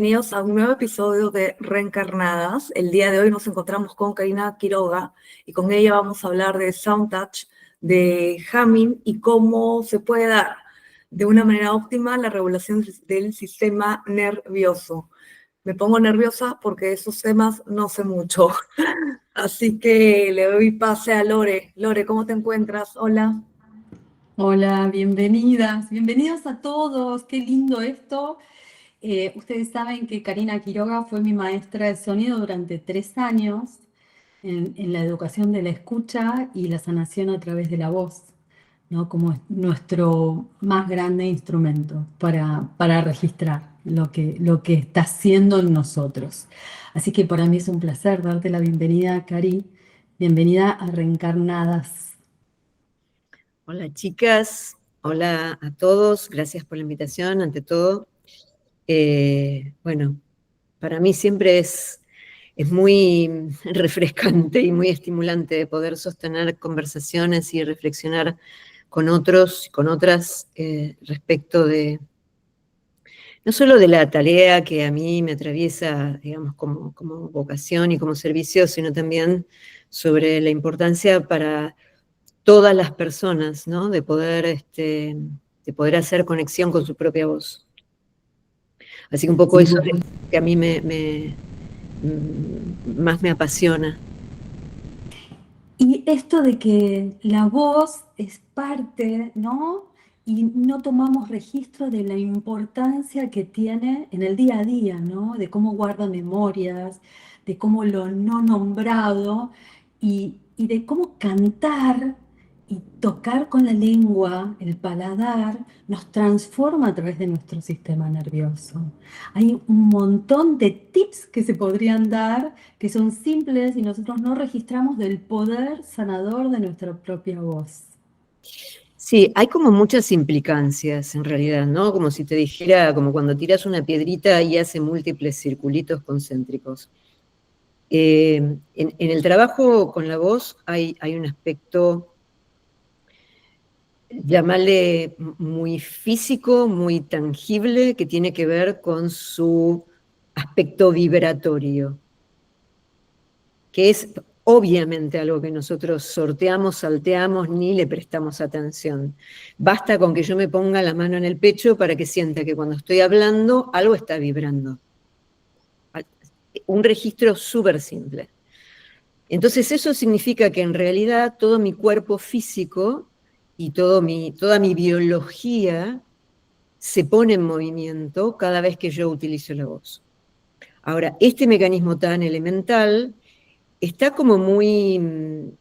Bienvenidos a un nuevo episodio de Reencarnadas. El día de hoy nos encontramos con Karina Quiroga y con ella vamos a hablar de Sound Touch, de Humming y cómo se puede dar de una manera óptima la regulación del sistema nervioso. Me pongo nerviosa porque de esos temas no sé mucho. Así que le doy pase a Lore. Lore, ¿cómo te encuentras? Hola. Hola, bienvenidas, bienvenidos a todos, qué lindo esto. Ustedes saben que Karina Quiroga fue mi maestra de sonido durante 3 años en la educación de la escucha y la sanación a través de la voz, ¿no? Como es nuestro más grande instrumento para registrar lo que está haciendo en nosotros. Así que para mí es un placer darte la bienvenida, Cari. Bienvenida a Reencarnadas. Hola chicas, hola a todos, gracias por la invitación ante todo. Bueno, para mí siempre es muy refrescante y muy estimulante de poder sostener conversaciones y reflexionar con otros, con otras, respecto de, no solo de la tarea que a mí me atraviesa, digamos, como vocación y como servicio, sino también sobre la importancia para todas las personas, ¿no? De poder hacer conexión con su propia voz. Así que un poco eso es lo que a mí más me apasiona. Y esto de que la voz es parte, ¿no? Y no tomamos registro de la importancia que tiene en el día a día, ¿no? De cómo guarda memorias, de cómo lo no nombrado y de cómo cantar y tocar con la lengua, el paladar, nos transforma a través de nuestro sistema nervioso. Hay un montón de tips que se podrían dar que son simples y nosotros no registramos del poder sanador de nuestra propia voz. Sí, hay como muchas implicancias en realidad, ¿no? Como si te dijera, como cuando tiras una piedrita y hace múltiples circulitos concéntricos. En el trabajo con la voz hay un aspecto, llamarle muy físico, muy tangible, que tiene que ver con su aspecto vibratorio, que es obviamente algo que nosotros sorteamos, salteamos, ni le prestamos atención. Basta con que yo me ponga la mano en el pecho para que sienta que cuando estoy hablando algo está vibrando. Un registro súper simple. Entonces eso significa que en realidad todo mi cuerpo físico y toda mi biología se pone en movimiento cada vez que yo utilizo la voz. Ahora, este mecanismo tan elemental está como muy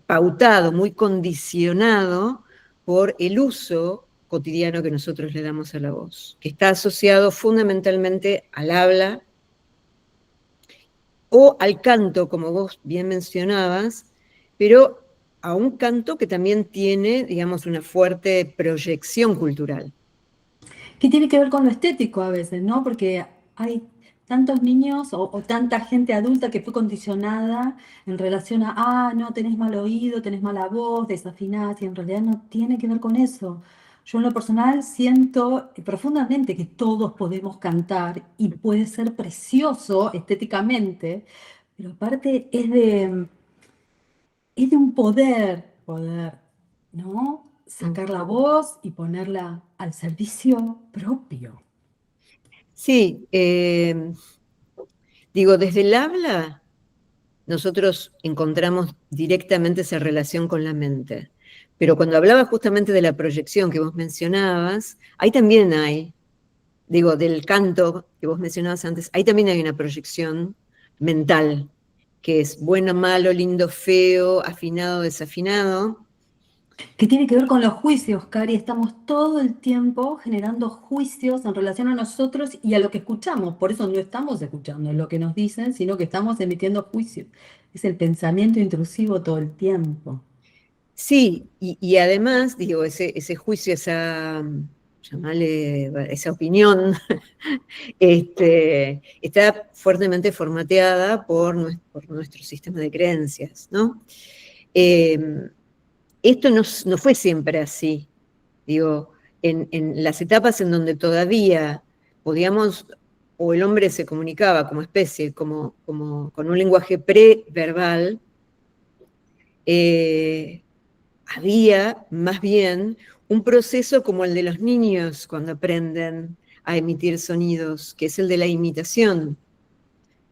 pautado, muy condicionado por el uso cotidiano que nosotros le damos a la voz, que está asociado fundamentalmente al habla o al canto, como vos bien mencionabas, pero a un canto que también tiene, digamos, una fuerte proyección cultural. Que tiene que ver con lo estético a veces, ¿no? Porque hay tantos niños o tanta gente adulta que fue condicionada en relación a, no, tenés mal oído, tenés mala voz, desafinás, y en realidad no tiene que ver con eso. Yo en lo personal siento profundamente que todos podemos cantar y puede ser precioso estéticamente, pero aparte es de un poder, ¿no? Sacar la voz y ponerla al servicio propio. Sí, digo, desde el habla nosotros encontramos directamente esa relación con la mente. Pero cuando hablaba justamente de la proyección que vos mencionabas, ahí también hay, digo, del canto que vos mencionabas antes, ahí también hay una proyección mental, que es bueno, malo, lindo, feo, afinado, desafinado. Que tiene que ver con los juicios, Cari. Estamos todo el tiempo generando juicios en relación a nosotros y a lo que escuchamos. Por eso no estamos escuchando lo que nos dicen, sino que estamos emitiendo juicios. Es el pensamiento intrusivo todo el tiempo. Sí, y además, digo, ese juicio, llamarle, esa opinión, está fuertemente formateada por nuestro sistema de creencias, ¿no? Eh, Esto no fue siempre así. Digo, en las etapas en donde todavía podíamos o el hombre se comunicaba como especie, como con un lenguaje preverbal, había más bien un proceso como el de los niños cuando aprenden a emitir sonidos, que es el de la imitación,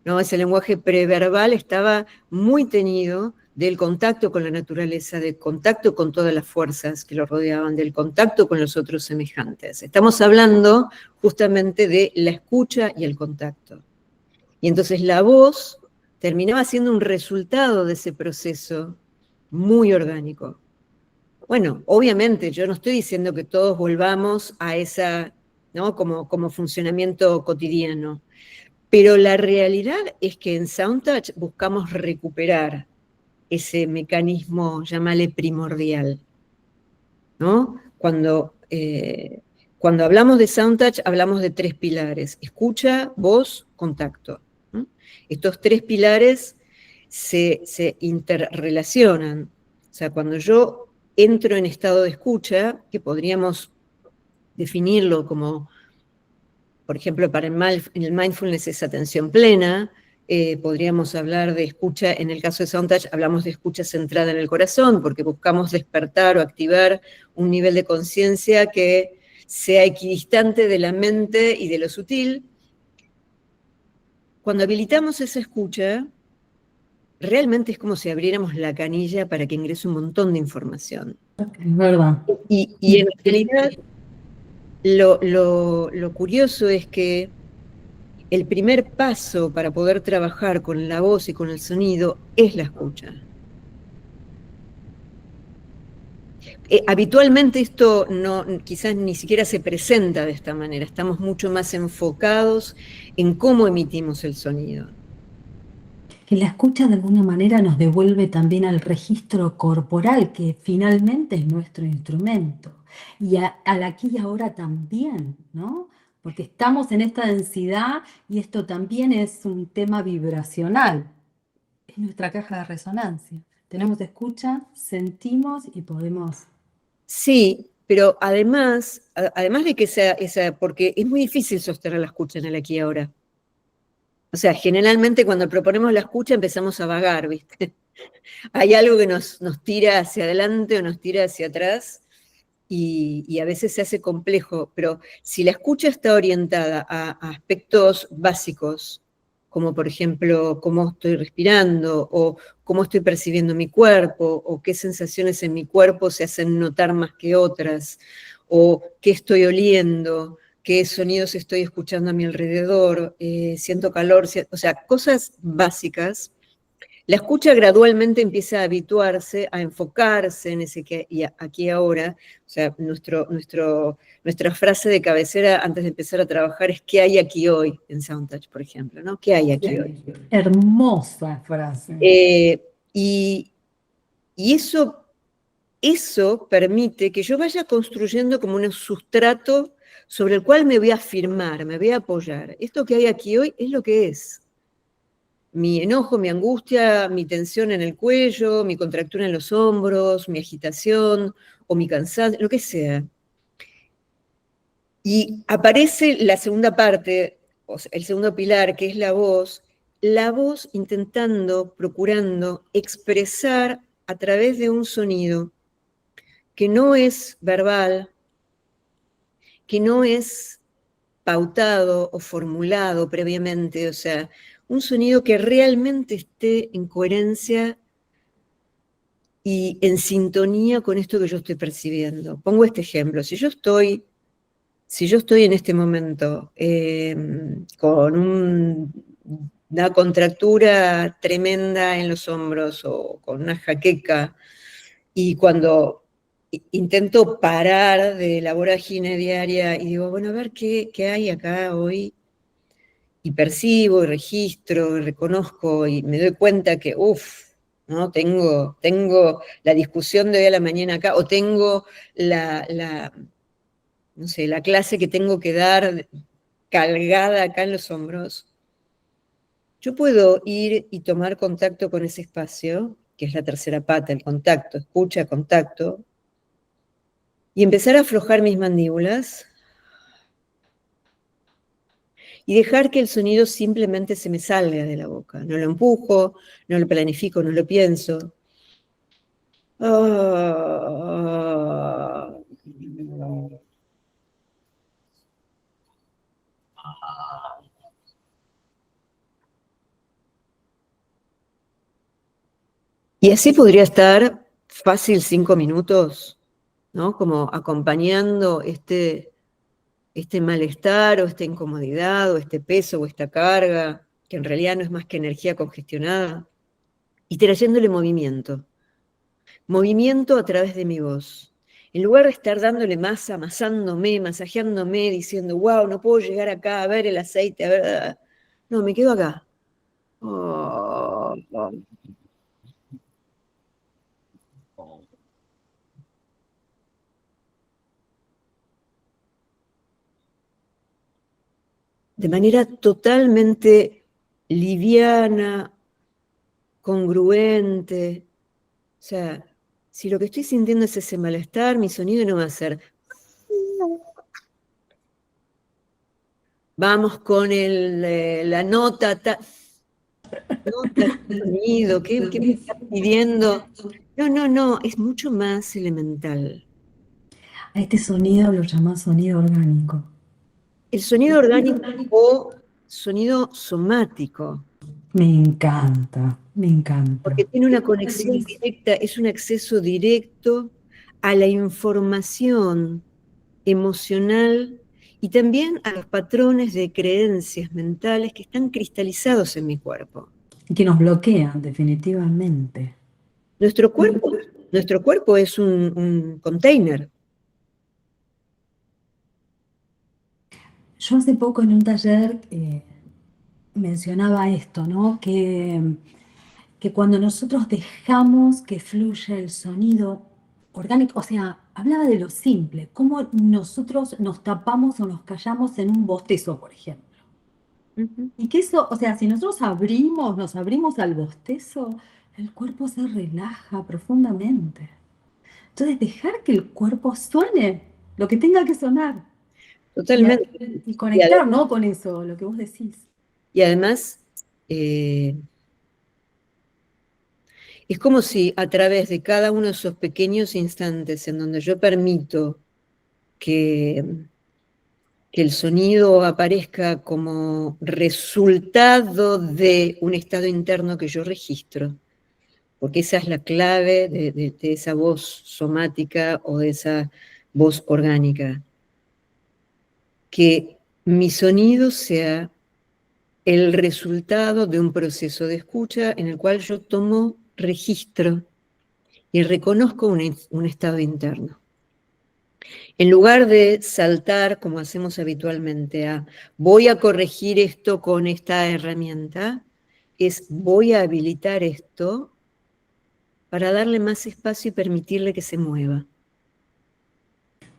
¿no? Ese lenguaje preverbal estaba muy teñido del contacto con la naturaleza, del contacto con todas las fuerzas que lo rodeaban, del contacto con los otros semejantes. Estamos hablando justamente de la escucha y el contacto. Y entonces la voz terminaba siendo un resultado de ese proceso muy orgánico. Bueno, obviamente yo no estoy diciendo que todos volvamos a esa, ¿no? como funcionamiento cotidiano, pero la realidad es que en Soundtouch buscamos recuperar ese mecanismo, llámale primordial, ¿no? Cuando hablamos de Soundtouch hablamos de 3 pilares: escucha, voz, contacto, ¿no? Estos 3 pilares se interrelacionan. O sea, cuando yo entro en estado de escucha, que podríamos definirlo como, por ejemplo, para el mindfulness es atención plena, podríamos hablar de escucha, en el caso de Soundtouch hablamos de escucha centrada en el corazón, porque buscamos despertar o activar un nivel de conciencia que sea equidistante de la mente y de lo sutil. Cuando habilitamos esa escucha, realmente es como si abriéramos la canilla para que ingrese un montón de información. Es verdad. Y en realidad lo curioso es que el primer paso para poder trabajar con la voz y con el sonido es la escucha. Habitualmente esto quizás ni siquiera se presenta de esta manera, estamos mucho más enfocados en cómo emitimos el sonido. Que la escucha de alguna manera nos devuelve también al registro corporal, que finalmente es nuestro instrumento. Y al aquí y ahora también, ¿no? Porque estamos en esta densidad y esto también es un tema vibracional. Es nuestra caja de resonancia. Tenemos escucha, sentimos y podemos... Sí, pero además de que sea esa, porque es muy difícil sostener la escucha en el aquí y ahora. O sea, generalmente cuando proponemos la escucha empezamos a vagar, ¿viste? Hay algo que nos tira hacia adelante o nos tira hacia atrás y a veces se hace complejo, pero si la escucha está orientada a aspectos básicos, como por ejemplo cómo estoy respirando o cómo estoy percibiendo mi cuerpo o qué sensaciones en mi cuerpo se hacen notar más que otras o qué estoy oliendo, qué sonidos estoy escuchando a mi alrededor, siento calor, o sea, cosas básicas. La escucha gradualmente empieza a habituarse, a enfocarse en ese aquí ahora. O sea, nuestra frase de cabecera antes de empezar a trabajar es ¿qué hay aquí hoy? En Soundtouch, por ejemplo, ¿no? ¿Qué hay aquí hoy? Hermosa frase. Y eso permite que yo vaya construyendo como un sustrato sobre el cual me voy a afirmar, me voy a apoyar. Esto que hay aquí hoy es lo que es. Mi enojo, mi angustia, mi tensión en el cuello, mi contractura en los hombros, mi agitación o mi cansancio, lo que sea. Y aparece la segunda parte, o sea, el segundo pilar, que es la voz intentando, procurando expresar a través de un sonido que no es verbal, que no es pautado o formulado previamente, o sea, un sonido que realmente esté en coherencia y en sintonía con esto que yo estoy percibiendo. Pongo este ejemplo: si yo estoy en este momento con una contractura tremenda en los hombros o con una jaqueca, y cuando intento parar de la vorágine diaria y digo, bueno, a ver qué hay acá hoy, y percibo y registro y reconozco y me doy cuenta que, ¿no? Tengo la discusión de hoy a la mañana acá, o tengo no sé, la clase que tengo que dar cargada acá en los hombros. Yo puedo ir y tomar contacto con ese espacio, que es la tercera pata, el contacto, escucha, contacto, y empezar a aflojar mis mandíbulas y dejar que el sonido simplemente se me salga de la boca. No lo empujo, no lo planifico, no lo pienso. Ah. Y así podría estar fácil 5 minutos, ¿no? Como acompañando este malestar o esta incomodidad o este peso o esta carga, que en realidad no es más que energía congestionada, y trayéndole movimiento. Movimiento a través de mi voz. En lugar de estar dándole masa, amasándome, masajeándome, diciendo, wow, no puedo llegar acá a ver el aceite, a ver. No, me quedo acá. Oh, oh. De manera totalmente liviana, congruente. O sea, si lo que estoy sintiendo es ese malestar, mi sonido no va a ser. Vamos con la nota, nota, sonido, ¿qué me está pidiendo? No, no, no, es mucho más elemental. A este sonido lo llamas sonido orgánico. El sonido orgánico o sonido somático, Me encanta, me encanta. porque tiene una conexión directa, es un acceso directo a la información emocional y también a los patrones de creencias mentales que están cristalizados en mi cuerpo. Que nos bloquean, definitivamente. Nuestro cuerpo es un container. Yo hace poco en un taller mencionaba esto, ¿no? Que cuando nosotros dejamos que fluya el sonido orgánico, o sea, hablaba de lo simple, cómo nosotros nos tapamos o nos callamos en un bostezo, por ejemplo. Ujú. Y que eso, o sea, si nosotros nos abrimos al bostezo, el cuerpo se relaja profundamente. Entonces, dejar que el cuerpo suene lo que tenga que sonar y, Totalmente. y Y, ade- conectar, ¿no? Con eso, lo que vos decís. y además, eh, es como si a través de cada uno de esos pequeños instantes en donde yo permito que, que el sonido aparezca como resultado de un estado interno que yo registro, porque esa es la clave de esa voz somática o de esa voz orgánica, que mi sonido sea el resultado de un proceso de escucha en el cual yo tomo registro y reconozco un estado interno. En lugar de saltar, como hacemos habitualmente, a voy a corregir esto con esta herramienta, es voy a habilitar esto para darle más espacio y permitirle que se mueva.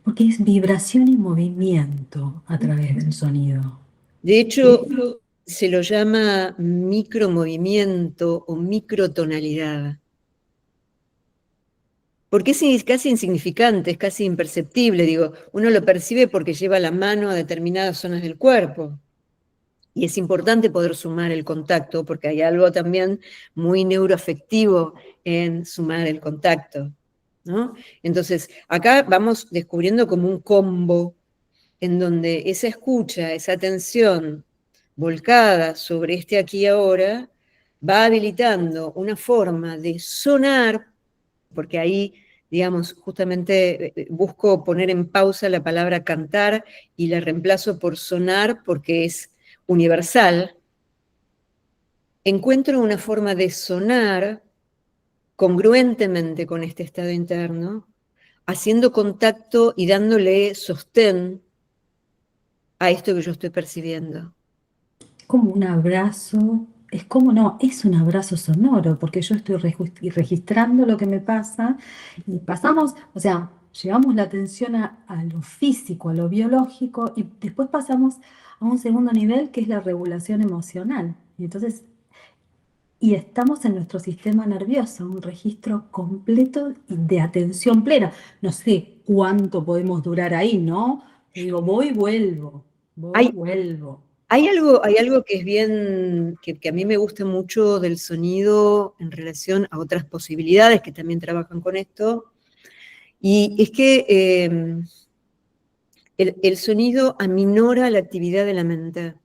Porque es vibración y movimiento a través del sonido. De hecho, se lo llama micromovimiento o microtonalidad, porque es casi insignificante, es casi imperceptible, digo, uno lo percibe porque lleva la mano a determinadas zonas del cuerpo. Y es importante poder sumar el contacto, porque hay algo también muy neuroafectivo en sumar el contacto, ¿no? Entonces, acá vamos descubriendo como un combo en donde esa escucha, esa atención volcada sobre este aquí y ahora, va habilitando una forma de sonar, porque ahí, digamos, justamente busco poner en pausa la palabra cantar y la reemplazo por sonar porque es universal. Encuentro una forma de sonar congruentemente con este estado interno, haciendo contacto y dándole sostén a esto que yo estoy percibiendo. Como un abrazo, es como no, es un abrazo sonoro, porque yo estoy registrando lo que me pasa y pasamos, o sea, llevamos la atención a lo físico, a lo biológico y después pasamos a un segundo nivel que es la regulación emocional. Y entonces, y estamos en nuestro sistema nervioso, un registro completo de atención plena. No sé cuánto podemos durar ahí, ¿no? Yo digo, voy, Hay, vuelvo. Hay algo que es bien, que a mí me gusta mucho del sonido en relación a otras posibilidades que también trabajan con esto, y es que el sonido aminora la actividad de la mente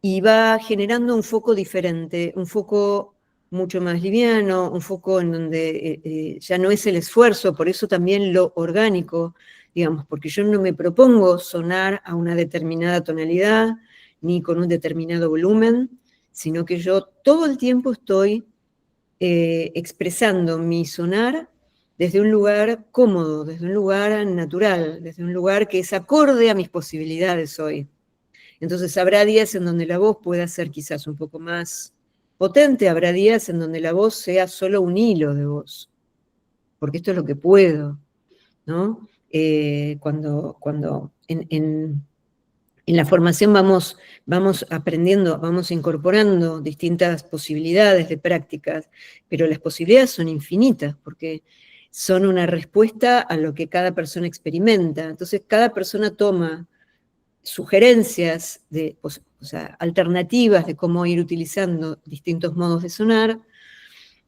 y va generando un foco diferente, un foco mucho más liviano, un foco en donde ya no es el esfuerzo, por eso también lo orgánico, digamos, porque yo no me propongo sonar a una determinada tonalidad ni con un determinado volumen, sino que yo todo el tiempo estoy expresando mi sonar desde un lugar cómodo, desde un lugar natural, desde un lugar que es acorde a mis posibilidades hoy. Entonces habrá días en donde la voz pueda ser quizás un poco más potente, habrá días en donde la voz sea solo un hilo de voz, porque esto es lo que puedo, ¿no? Cuando en la formación vamos aprendiendo, vamos incorporando distintas posibilidades de prácticas, pero las posibilidades son infinitas, porque son una respuesta a lo que cada persona experimenta. Entonces, cada persona toma sugerencias, o sea, alternativas de cómo ir utilizando distintos modos de sonar,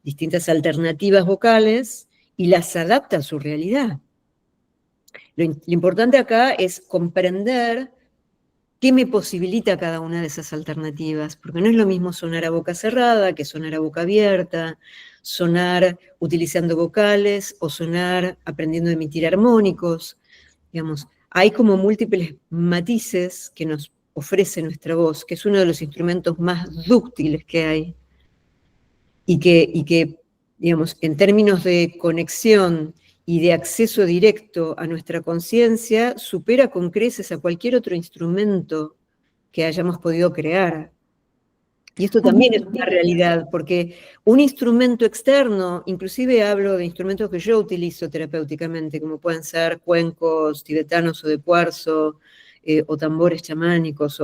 distintas alternativas vocales, y las adapta a su realidad. Lo importante acá es comprender qué me posibilita cada una de esas alternativas, porque no es lo mismo sonar a boca cerrada que sonar a boca abierta, sonar utilizando vocales o sonar aprendiendo a emitir armónicos, digamos. Hay como múltiples matices que nos ofrece nuestra voz, que es uno de los instrumentos más dúctiles que hay, y que digamos, en términos de conexión y de acceso directo a nuestra conciencia, supera con creces a cualquier otro instrumento que hayamos podido crear. Y esto también es una realidad, porque un instrumento externo, inclusive hablo de instrumentos que yo utilizo terapéuticamente, como pueden ser cuencos tibetanos o de cuarzo, o tambores chamánicos,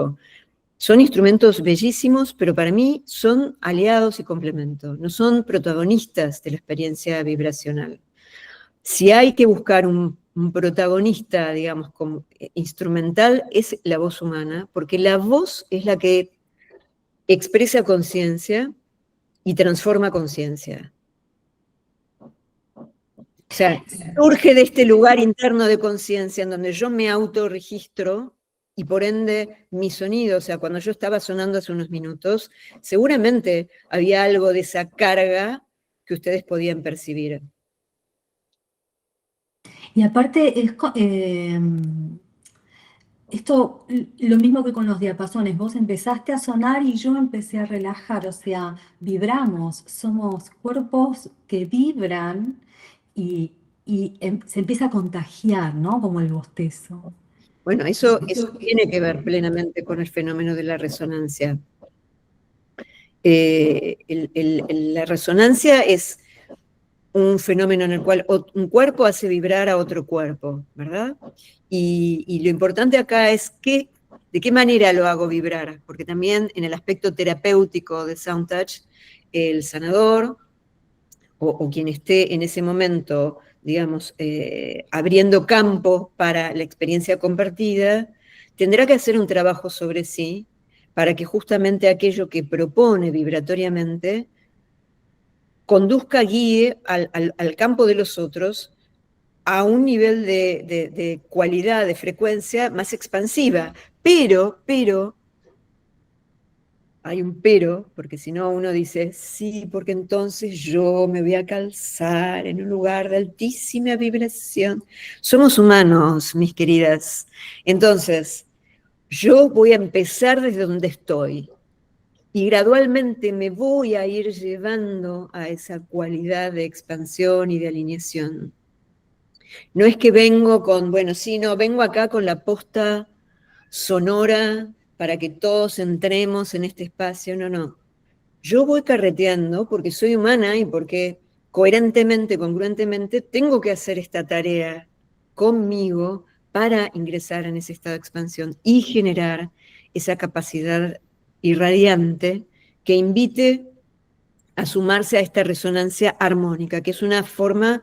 son instrumentos bellísimos, pero para mí son aliados y complementos, no son protagonistas de la experiencia vibracional. Si hay que buscar un protagonista, digamos, como instrumental, es la voz humana, porque la voz es la que expresa conciencia y transforma conciencia. O sea, surge de este lugar interno de conciencia en donde yo me autorregistro y por ende mi sonido, o sea, cuando yo estaba sonando hace unos minutos, seguramente había algo de esa carga que ustedes podían percibir. Y aparte, esto, lo mismo que con los diapasones, vos empezaste a sonar y yo empecé a relajar, o sea, vibramos, somos cuerpos que vibran y, se empieza a contagiar, ¿no? Como el bostezo. Bueno, eso tiene que ver plenamente con el fenómeno de la resonancia. La resonancia es un fenómeno en el cual un cuerpo hace vibrar a otro cuerpo, ¿verdad? Y lo importante acá es de qué manera lo hago vibrar, porque también en el aspecto terapéutico de Sound Touch, el sanador o quien esté en ese momento, digamos, abriendo campo para la experiencia compartida, tendrá que hacer un trabajo sobre sí para que justamente aquello que propone vibratoriamente conduzca, guíe al campo de los otros a un nivel de cualidad, de frecuencia más expansiva. Pero, hay un pero, porque si no uno dice, sí, porque entonces yo me voy a calzar en un lugar de altísima vibración. Somos humanos, mis queridas. Entonces, yo voy a empezar desde donde estoy. Y gradualmente me voy a ir llevando a esa cualidad de expansión y de alineación. No es que vengo con, bueno, sí, no, vengo acá con la posta sonora para que todos entremos en este espacio, no, no. Yo voy carreteando porque soy humana y porque coherentemente, congruentemente, tengo que hacer esta tarea conmigo para ingresar en ese estado de expansión y generar esa capacidad irradiante que invite a sumarse a esta resonancia armónica, que es una forma,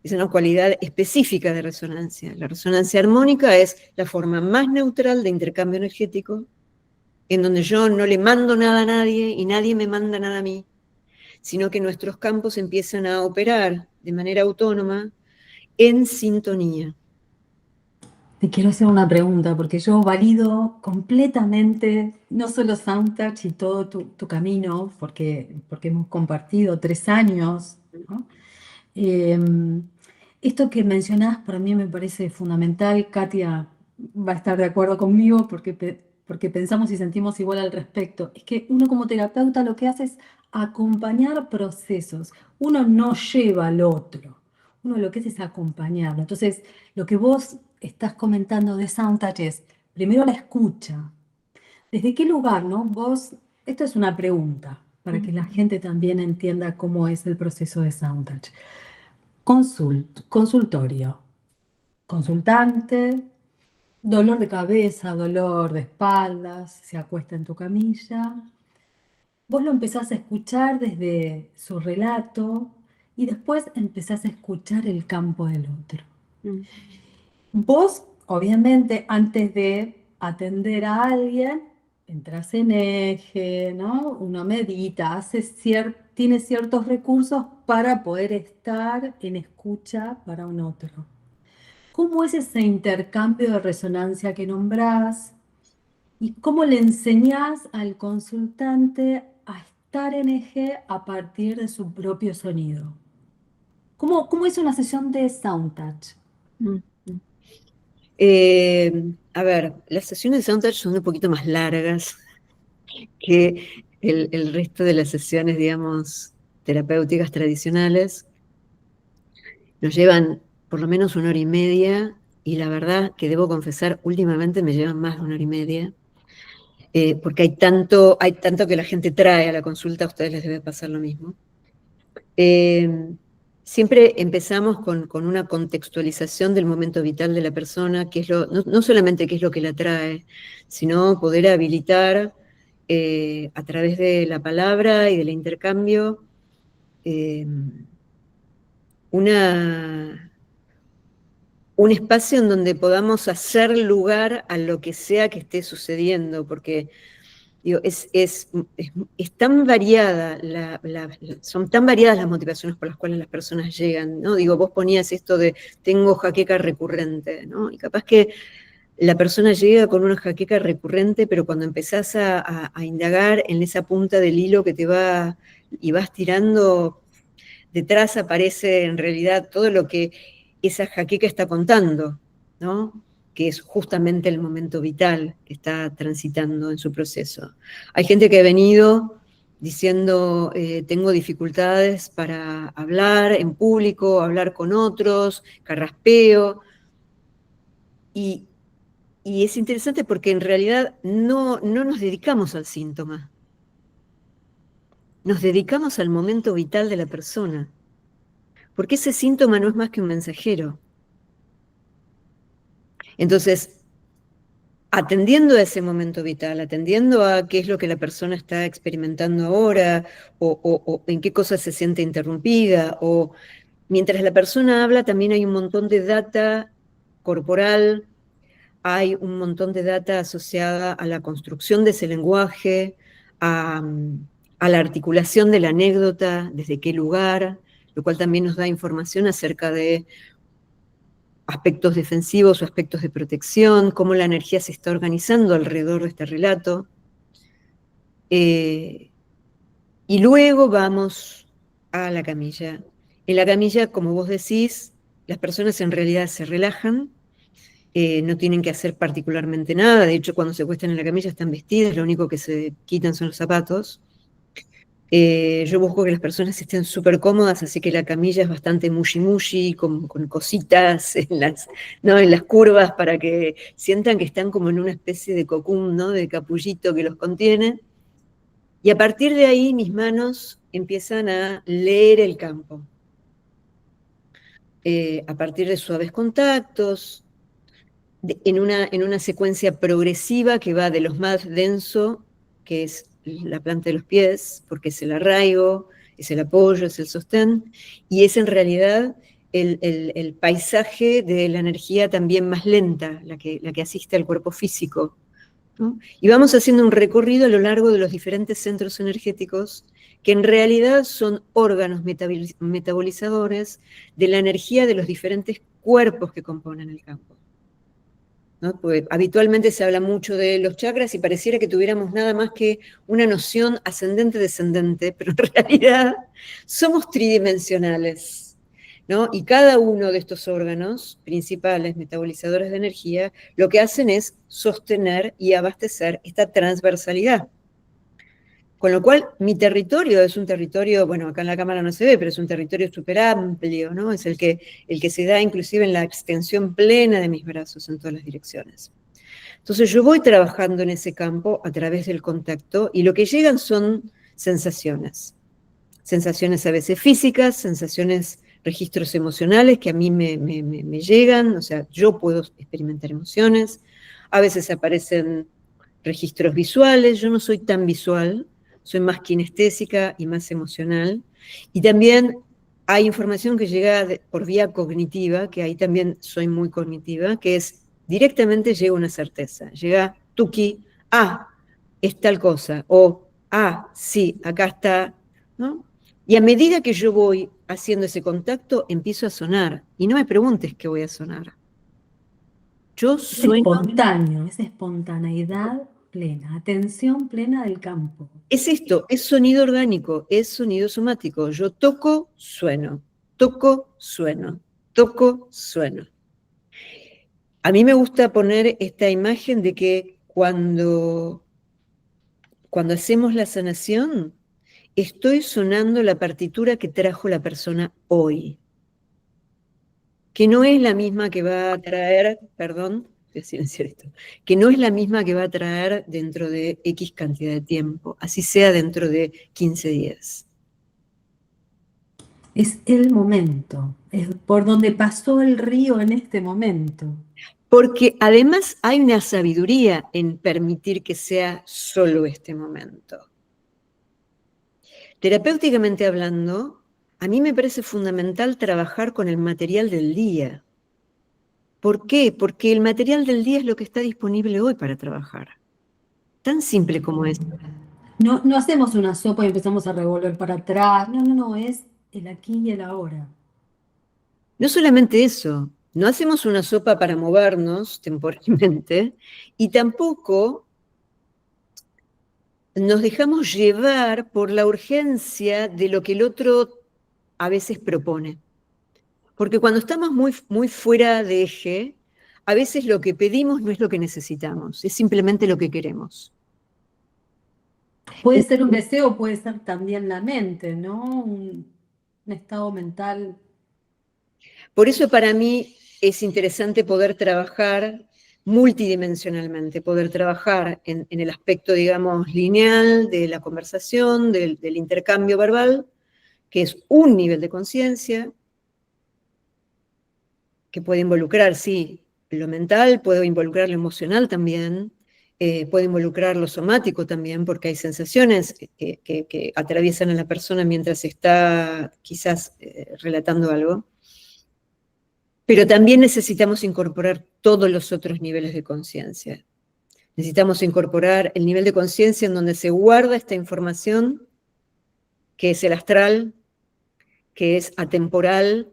es una cualidad específica de resonancia. La resonancia armónica es la forma más neutral de intercambio energético en donde yo no le mando nada a nadie y nadie me manda nada a mí, sino que nuestros campos empiezan a operar de manera autónoma en sintonía. Te quiero hacer una pregunta, porque yo valido completamente, no solo Soundtouch y todo tu camino, porque hemos compartido 3 años, ¿no? Eh, Esto que mencionás para mí me parece fundamental. Katia va a estar de acuerdo conmigo porque pensamos y sentimos igual al respecto. Es que uno como terapeuta lo que hace es acompañar procesos. Uno no lleva al otro. Uno lo que hace es acompañarlo. Entonces, lo que vos estás comentando de Soundtouch es, primero la escucha. ¿Desde qué lugar, no? Esto es una pregunta para que la gente también entienda cómo es el proceso de Soundtouch. Consultorio, consultante, dolor de cabeza, dolor de espaldas, se acuesta en tu camilla. Vos lo empezás a escuchar desde su relato y después empezás a escuchar el campo del otro. Mm. Vos, obviamente, antes de atender a alguien, entras en eje, ¿no? Uno medita, tiene ciertos recursos para poder estar en escucha para un otro. ¿Cómo es ese intercambio de resonancia que nombrás? ¿Y cómo le enseñás al consultante a estar en eje a partir de su propio sonido? ¿Cómo es una sesión de Soundtouch? Mm. A ver, las sesiones de Soundtouch son un poquito más largas que el resto de las sesiones, digamos, terapéuticas tradicionales. Nos llevan por lo menos 1 hora y media, y la verdad que debo confesar, últimamente me llevan más de 1 hora y media, porque hay tanto que la gente trae a la consulta, a ustedes les debe pasar lo mismo. Siempre empezamos con una contextualización del momento vital de la persona, que es no solamente qué es lo que la trae, sino poder habilitar a través de la palabra y del intercambio eh, un espacio en donde podamos hacer lugar a lo que sea que esté sucediendo, porque digo, es tan variada, son tan variadas las motivaciones por las cuales las personas llegan, ¿no? Digo, vos ponías esto de tengo jaqueca recurrente, ¿no? Y capaz que la persona llega con una jaqueca recurrente, pero cuando empezás a indagar en esa punta del hilo que te va y vas tirando, detrás aparece en realidad todo lo que esa jaqueca está contando, ¿no? Que es justamente el momento vital que está transitando en su proceso. Hay gente que ha venido diciendo, tengo dificultades para hablar en público, hablar con otros, carraspeo, y es interesante porque en realidad no nos dedicamos al síntoma, nos dedicamos al momento vital de la persona, porque ese síntoma no es más que un mensajero. Entonces, atendiendo a ese momento vital, atendiendo a qué es lo que la persona está experimentando ahora, o en qué cosas se siente interrumpida, o mientras la persona habla también hay un montón de data corporal, hay un montón de data asociada a la construcción de ese lenguaje, a la articulación de la anécdota, desde qué lugar, lo cual también nos da información acerca de aspectos defensivos o aspectos de protección, cómo la energía se está organizando alrededor de este relato. Y luego vamos a la camilla. En la camilla, como vos decís, las personas en realidad se relajan, no tienen que hacer particularmente nada, de hecho cuando se acuestan en la camilla están vestidas, lo único que se quitan son los zapatos. Yo busco que las personas estén súper cómodas, así que la camilla es bastante mushy con cositas ¿no? En las curvas para que sientan que están como en una especie de cocún, ¿no? De capullito que los contiene. Y a partir de ahí mis manos empiezan a leer el campo. A partir de suaves contactos, en una secuencia progresiva que va de los más denso, que es la planta de los pies, porque es el arraigo, es el apoyo, es el sostén, y es en realidad el paisaje de la energía también más lenta, la que asiste al cuerpo físico. ¿no? Y vamos haciendo un recorrido a lo largo de los diferentes centros energéticos que en realidad son órganos metabolizadores de la energía de los diferentes cuerpos que componen el campo, ¿no? Porque habitualmente se habla mucho de los chakras y pareciera que tuviéramos nada más que una noción ascendente-descendente, pero en realidad somos tridimensionales, ¿no? Y cada uno de estos órganos principales, metabolizadores de energía, lo que hacen es sostener y abastecer esta transversalidad. Con lo cual, mi territorio es un territorio, bueno, acá en la cámara no se ve, pero es un territorio súper amplio, ¿no? Es el que se da inclusive en la extensión plena de mis brazos en todas las direcciones. Entonces yo voy trabajando en ese campo a través del contacto y lo que llegan son sensaciones. Sensaciones a veces físicas, sensaciones, registros emocionales que a mí me llegan, o sea, yo puedo experimentar emociones. A veces aparecen registros visuales, yo no soy tan visual, soy más kinestésica y más emocional. Y también hay información que llega por vía cognitiva, que ahí también soy muy cognitiva, que es directamente llega una certeza. Llega tuki, es tal cosa, o sí, acá está, ¿no? Y a medida que yo voy haciendo ese contacto, empiezo a sonar. Y no me preguntes qué voy a sonar. Yo Es sueño. espontáneo, es espontaneidad plena, atención plena del campo. Es esto, es sonido orgánico, es sonido somático. Yo toco, sueno, toco, sueno, toco, sueno. A mí me gusta poner esta imagen de que cuando hacemos la sanación, estoy sonando la partitura que trajo la persona hoy, que no es la misma que va a traer, perdón, voy a silenciar esto, que no es la misma que va a traer dentro de X cantidad de tiempo, así sea dentro de 15 días. Es el momento, es por donde pasó el río en este momento. Porque además hay una sabiduría en permitir que sea solo este momento. Terapéuticamente hablando, a mí me parece fundamental trabajar con el material del día. ¿Por qué? Porque el material del día es lo que está disponible hoy para trabajar. Tan simple como es. No hacemos una sopa y empezamos a revolver para atrás. No, es el aquí y el ahora. No solamente eso, no hacemos una sopa para movernos temporalmente y tampoco nos dejamos llevar por la urgencia de lo que el otro a veces propone. Porque cuando estamos muy fuera de eje, a veces lo que pedimos no es lo que necesitamos, es simplemente lo que queremos. Puede ser un deseo, puede ser también la mente, ¿no? Un estado mental. Por eso para mí es interesante poder trabajar multidimensionalmente, poder trabajar en el aspecto, digamos, lineal de la conversación, del intercambio verbal, que es un nivel de conciencia, que puede involucrar, sí, lo mental, puede involucrar lo emocional también, puede involucrar lo somático también, porque hay sensaciones que atraviesan a la persona mientras está quizás relatando algo. Pero también necesitamos incorporar todos los otros niveles de conciencia. Necesitamos incorporar el nivel de conciencia en donde se guarda esta información, que es el astral, que es atemporal.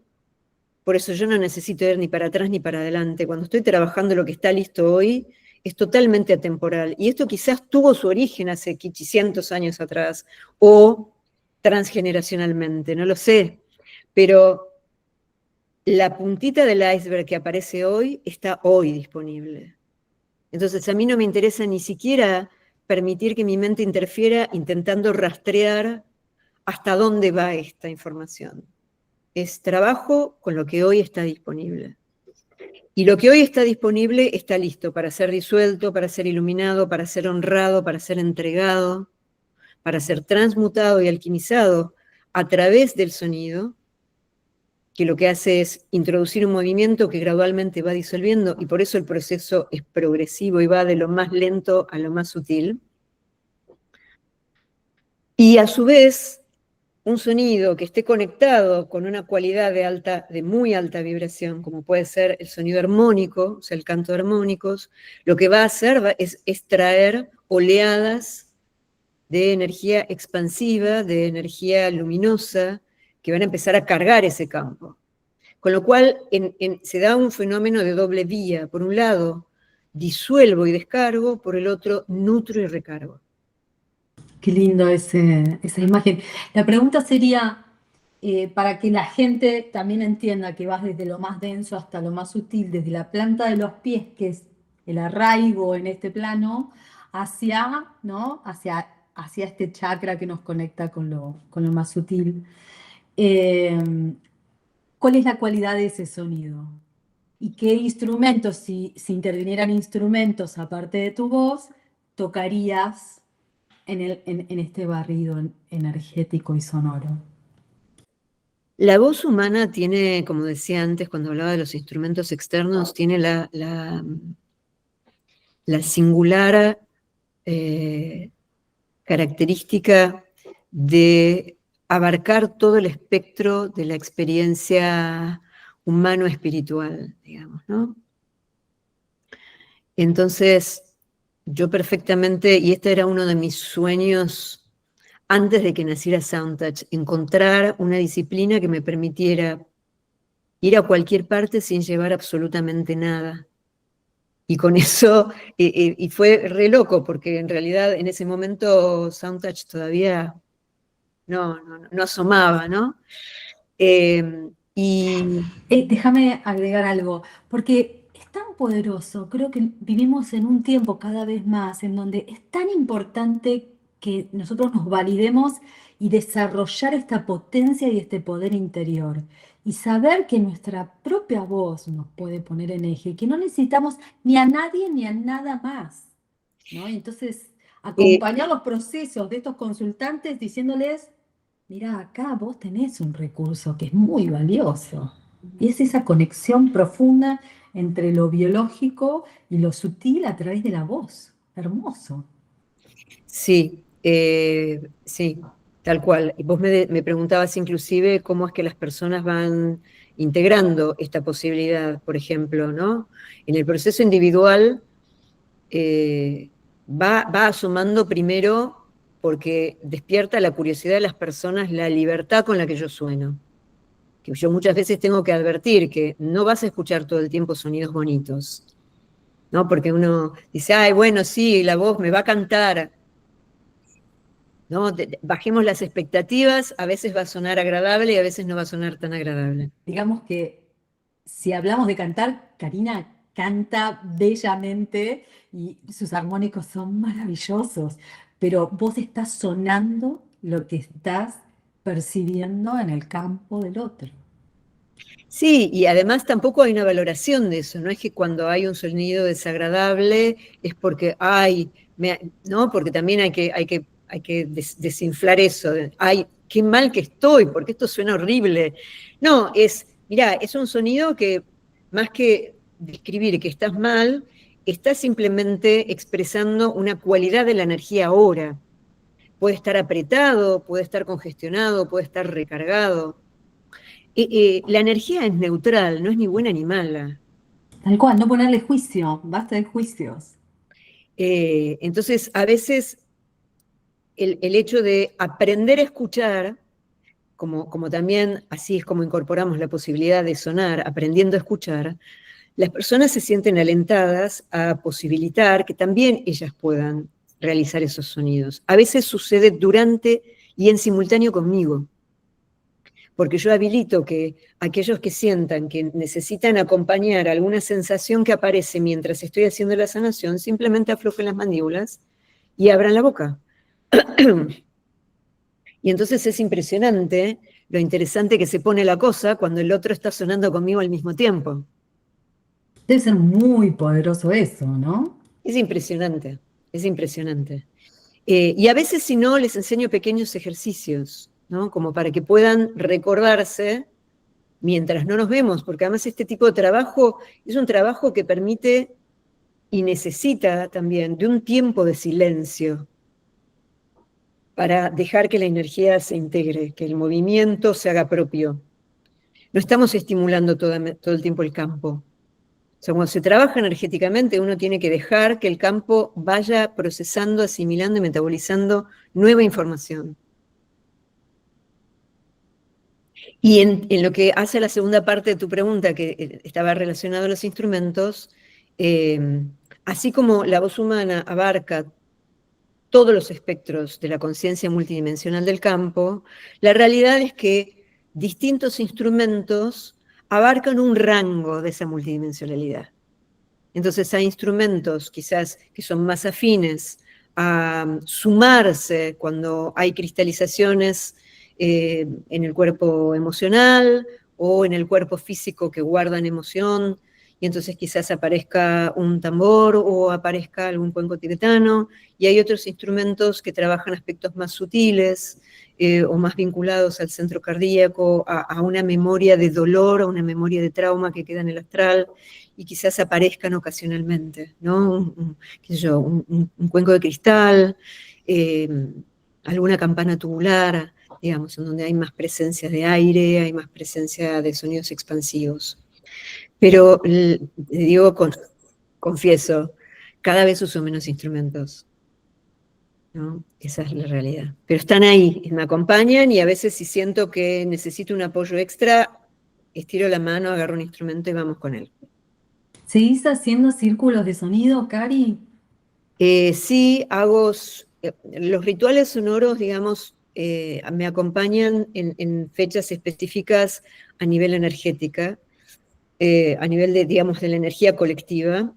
Por eso yo no necesito ir ni para atrás ni para adelante. Cuando estoy trabajando lo que está listo hoy, es totalmente atemporal. Y esto quizás tuvo su origen hace 500 años atrás, o transgeneracionalmente, no lo sé. Pero la puntita del iceberg que aparece hoy está hoy disponible. Entonces a mí no me interesa ni siquiera permitir que mi mente interfiera intentando rastrear hasta dónde va esta información. Es trabajo con lo que hoy está disponible. Y lo que hoy está disponible está listo para ser disuelto, para ser iluminado, para ser honrado, para ser entregado, para ser transmutado y alquimizado a través del sonido, que lo que hace es introducir un movimiento que gradualmente va disolviendo, y por eso el proceso es progresivo y va de lo más lento a lo más sutil. Y a su vez, un sonido que esté conectado con una cualidad de muy alta vibración, como puede ser el sonido armónico, o sea, el canto de armónicos, lo que va a hacer es traer oleadas de energía expansiva, de energía luminosa, que van a empezar a cargar ese campo. Con lo cual se da un fenómeno de doble vía. Por un lado, disuelvo y descargo, por el otro, nutro y recargo. Qué lindo esa imagen. La pregunta sería, para que la gente también entienda que vas desde lo más denso hasta lo más sutil, desde la planta de los pies, que es el arraigo en este plano, hacia, ¿no? hacia este chakra que nos conecta con lo más sutil. Eh, ¿Cuál es la cualidad de ese sonido? ¿Y qué instrumentos, si intervinieran instrumentos aparte de tu voz, tocarías en este barrido energético y sonoro? La voz humana tiene, como decía antes, cuando hablaba de los instrumentos externos, tiene la singular característica de abarcar todo el espectro de la experiencia humano-espiritual, digamos, ¿no? Entonces, yo perfectamente, y este era uno de mis sueños antes de que naciera Soundtouch, encontrar una disciplina que me permitiera ir a cualquier parte sin llevar absolutamente nada. Y con eso, y fue re loco, porque en realidad en ese momento Soundtouch todavía no asomaba, ¿no? Y Déjame agregar algo, porque es tan poderoso, creo que vivimos en un tiempo cada vez más en donde es tan importante que nosotros nos validemos y desarrollar esta potencia y este poder interior. Y saber que nuestra propia voz nos puede poner en eje, que no necesitamos ni a nadie ni a nada más, ¿no? Y entonces acompañar los procesos de estos consultantes diciéndoles, mira, acá vos tenés un recurso que es muy valioso. Y es esa conexión profunda entre lo biológico y lo sutil a través de la voz. Hermoso. sí, sí, tal cual. Y vos me preguntabas inclusive cómo es que las personas van integrando esta posibilidad, por ejemplo, ¿no? En el proceso individual va asomando primero porque despierta la curiosidad de las personas, la libertad con la que yo sueno. Que yo muchas veces tengo que advertir que no vas a escuchar todo el tiempo sonidos bonitos, ¿no? Porque uno dice, ay, bueno, sí, la voz me va a cantar, ¿no? Bajemos las expectativas, a veces va a sonar agradable y a veces no va a sonar tan agradable. Digamos que si hablamos de cantar, Karina canta bellamente y sus armónicos son maravillosos, pero vos estás sonando lo que estás percibiendo en el campo del otro. Sí, y además tampoco hay una valoración de eso, no es que cuando hay un sonido desagradable es porque, ay, no, porque también hay que desinflar eso, ay, qué mal que estoy, porque esto suena horrible. No, mirá, es un sonido que más que describir que estás mal, está simplemente expresando una cualidad de la energía ahora. Puede estar apretado, puede estar congestionado, puede estar recargado. La energía es neutral, no es ni buena ni mala. Tal cual, no ponerle juicio, basta de juicios. Entonces, a veces el hecho de aprender a escuchar, como también así es como incorporamos la posibilidad de sonar, aprendiendo a escuchar, las personas se sienten alentadas a posibilitar que también ellas puedan realizar esos sonidos. A veces sucede durante y en simultáneo conmigo. Porque yo habilito que aquellos que sientan que necesitan acompañar alguna sensación que aparece mientras estoy haciendo la sanación, simplemente aflojen las mandíbulas y abran la boca. Y entonces es impresionante lo interesante que se pone la cosa cuando el otro está sonando conmigo al mismo tiempo. Debe ser muy poderoso eso, ¿no? Es impresionante, es impresionante. Y a veces, si no, les enseño pequeños ejercicios, ¿no? Como para que puedan recordarse mientras no nos vemos, porque además este tipo de trabajo es un trabajo que permite y necesita también de un tiempo de silencio para dejar que la energía se integre, que el movimiento se haga propio. No estamos estimulando todo el tiempo el campo. O sea, cuando se trabaja energéticamente, uno tiene que dejar que el campo vaya procesando, asimilando y metabolizando nueva información. Y en lo que hace a la segunda parte de tu pregunta, que estaba relacionado a los instrumentos, así como la voz humana abarca todos los espectros de la conciencia multidimensional del campo, la realidad es que distintos instrumentos abarcan un rango de esa multidimensionalidad. Entonces hay instrumentos quizás que son más afines a sumarse cuando hay cristalizaciones en el cuerpo emocional o en el cuerpo físico que guardan emoción, y entonces quizás aparezca un tambor o aparezca algún cuenco tibetano, y hay otros instrumentos que trabajan aspectos más sutiles o más vinculados al centro cardíaco, a una memoria de dolor, a una memoria de trauma que queda en el astral, y quizás aparezcan ocasionalmente, ¿no? Qué sé yo, un cuenco de cristal, alguna campana tubular, digamos, en donde hay más presencia de aire, hay más presencia de sonidos expansivos. Pero, digo, confieso, cada vez uso menos instrumentos, ¿no? Esa es la realidad. Pero están ahí, me acompañan, y a veces si siento que necesito un apoyo extra, estiro la mano, agarro un instrumento y vamos con él. ¿Seguís haciendo círculos de sonido, Cari? Sí, hago los rituales sonoros, digamos, me acompañan en fechas específicas a nivel energética, a nivel de, digamos, de la energía colectiva,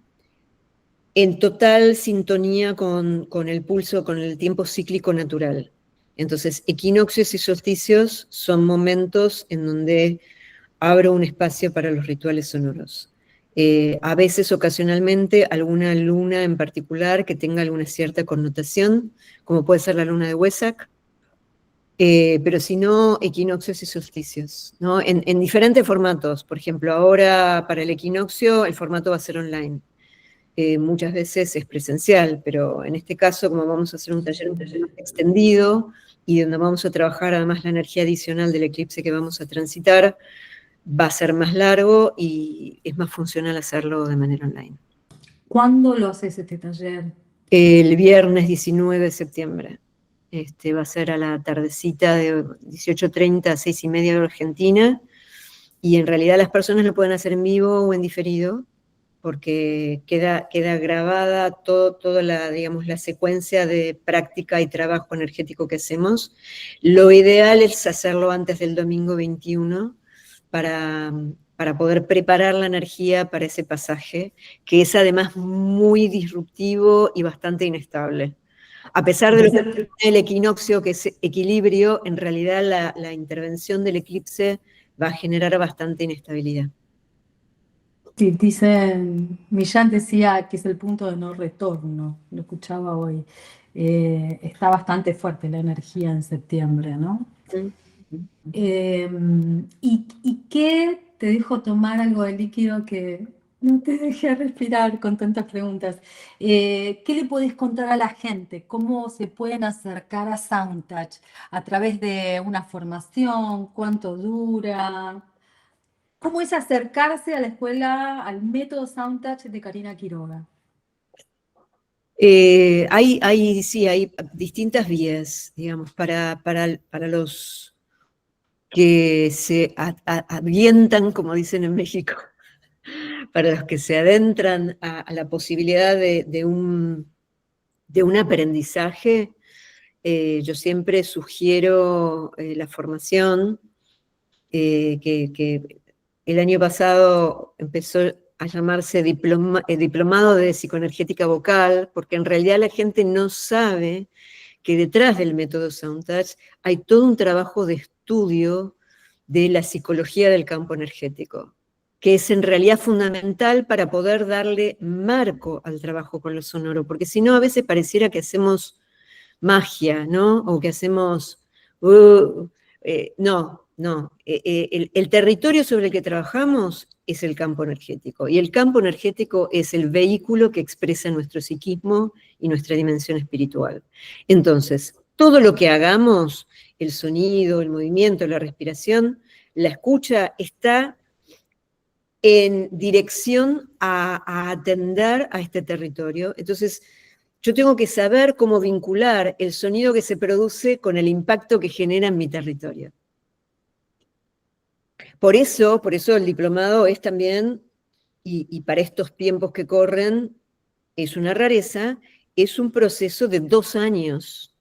en total sintonía con el pulso, con el tiempo cíclico natural. Entonces, equinoccios y solsticios son momentos en donde abro un espacio para los rituales sonoros. A veces, ocasionalmente, alguna luna en particular que tenga alguna cierta connotación, como puede ser la luna de Wesak, pero si no, equinoccios y solsticios, ¿no? En diferentes formatos. Por ejemplo, ahora para el equinoccio el formato va a ser online. Muchas veces es presencial, pero en este caso, como vamos a hacer un taller extendido y donde vamos a trabajar además la energía adicional del eclipse que vamos a transitar, va a ser más largo y es más funcional hacerlo de manera online. ¿Cuándo lo haces este taller? El viernes 19 de septiembre. Va a ser a la tardecita de 18:30 a 6:30 de Argentina, y en realidad las personas lo pueden hacer en vivo o en diferido, porque queda grabada toda la, digamos, la secuencia de práctica y trabajo energético que hacemos. Lo ideal es hacerlo antes del domingo 21 para poder preparar la energía para ese pasaje, que es además muy disruptivo y bastante inestable. A pesar de lo que el equinoccio, que es equilibrio, en realidad la intervención del eclipse va a generar bastante inestabilidad. Sí, dicen, Millán decía que es el punto de no retorno, lo escuchaba hoy. Está bastante fuerte la energía en septiembre, ¿no? ¿Y qué te dejo tomar algo de líquido que no te dejé respirar con tantas preguntas? ¿Qué le podés contar a la gente? ¿Cómo se pueden acercar a Soundtouch? ¿A través de una formación? ¿Cuánto dura? ¿Cómo es acercarse a la escuela, al método Soundtouch de Karina Quiroga? Sí, hay distintas vías, digamos, para los que se avientan, como dicen en México, para los que se adentran a la posibilidad de un aprendizaje. Yo siempre sugiero la formación, que el año pasado empezó a llamarse Diplomado de Psicoenergética Vocal, porque en realidad la gente no sabe que detrás del método Soundtouch hay todo un trabajo de estudio de la psicología del campo energético, que es en realidad fundamental para poder darle marco al trabajo con lo sonoro, porque si no a veces pareciera que hacemos magia, ¿no? O que hacemos... no. El territorio sobre el que trabajamos es el campo energético, y el campo energético es el vehículo que expresa nuestro psiquismo y nuestra dimensión espiritual. Entonces, todo lo que hagamos, el sonido, el movimiento, la respiración, la escucha está en dirección a atender a este territorio. Entonces, yo tengo que saber cómo vincular el sonido que se produce con el impacto que genera en mi territorio. Por eso el diplomado es también, y para estos tiempos que corren, es una rareza, es un proceso de 2 años.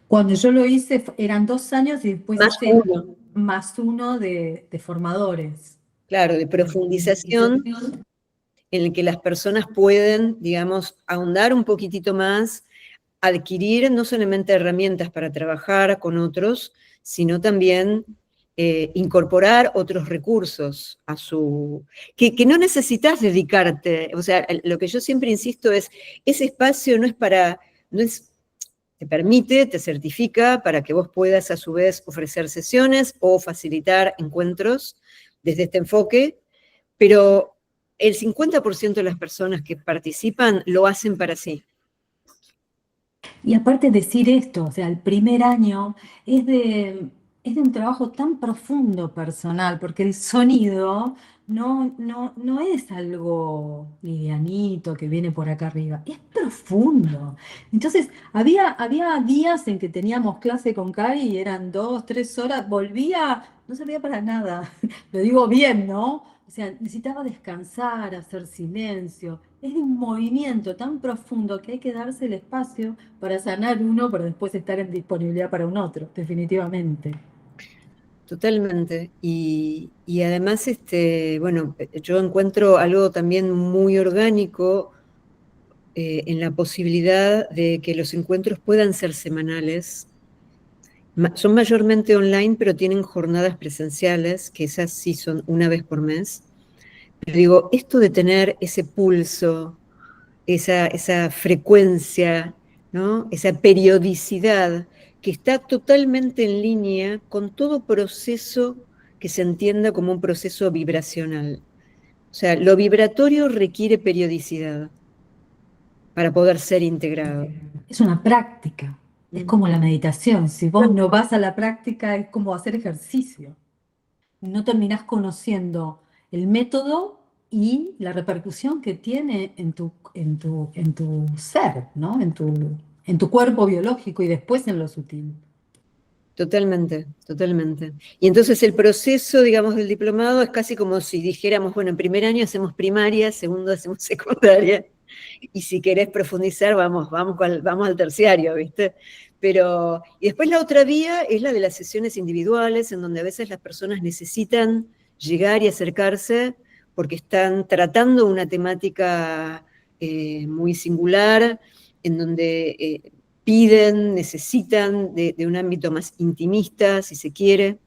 Cuando yo lo hice eran 2 años y después Más hice uno. más uno de formadores. Claro, de profundización en el que las personas pueden, digamos, ahondar un poquitito más, adquirir no solamente herramientas para trabajar con otros, sino también incorporar otros recursos a su... Que no necesitas dedicarte, o sea, lo que yo siempre insisto es, ese espacio no es para... No es, te permite, te certifica para que vos puedas a su vez ofrecer sesiones o facilitar encuentros desde este enfoque, pero el 50% de las personas que participan lo hacen para sí. Y aparte decir esto, o sea, el primer año es de un trabajo tan profundo personal, porque el sonido no es algo livianito que viene por acá arriba, es profundo. Entonces, había días en que teníamos clase con Cari y eran 2, 3 horas, volvía, no servía para nada. Lo digo bien, ¿no? O sea, necesitaba descansar, hacer silencio. Es de un movimiento tan profundo que hay que darse el espacio para sanar uno, para después estar en disponibilidad para un otro, definitivamente. Totalmente. Y además, bueno, yo encuentro algo también muy orgánico en la posibilidad de que los encuentros puedan ser semanales. Son mayormente online, pero tienen jornadas presenciales, que esas sí son una vez por mes. Pero digo, esto de tener ese pulso, esa frecuencia, ¿no? Esa periodicidad que está totalmente en línea con todo proceso que se entienda como un proceso vibracional. O sea, lo vibratorio requiere periodicidad para poder ser integrado. Es una práctica, es como la meditación. Si vos no vas a la práctica, es como hacer ejercicio. No terminás conociendo el método y la repercusión que tiene en tu ser, ¿no? En tu cuerpo biológico y después en lo sutil. Totalmente, totalmente. Y entonces el proceso, digamos, del diplomado es casi como si dijéramos, bueno, en primer año hacemos primaria, segundo hacemos secundaria, y si querés profundizar, vamos al terciario, ¿viste? Pero, y después la otra vía es la de las sesiones individuales, en donde a veces las personas necesitan llegar y acercarse porque están tratando una temática muy singular, en donde piden, necesitan de un ámbito más intimista, si se quiere,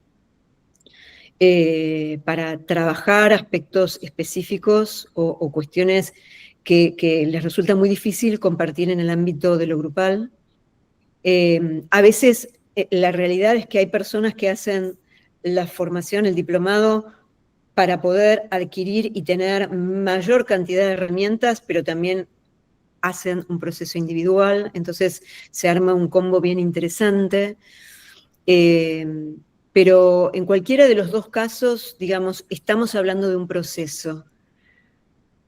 para trabajar aspectos específicos o cuestiones que les resulta muy difícil compartir en el ámbito de lo grupal. A veces la realidad es que hay personas que hacen la formación, el diplomado, para poder adquirir y tener mayor cantidad de herramientas, pero también hacen un proceso individual, entonces se arma un combo bien interesante. Pero en cualquiera de los dos casos, digamos, estamos hablando de un proceso.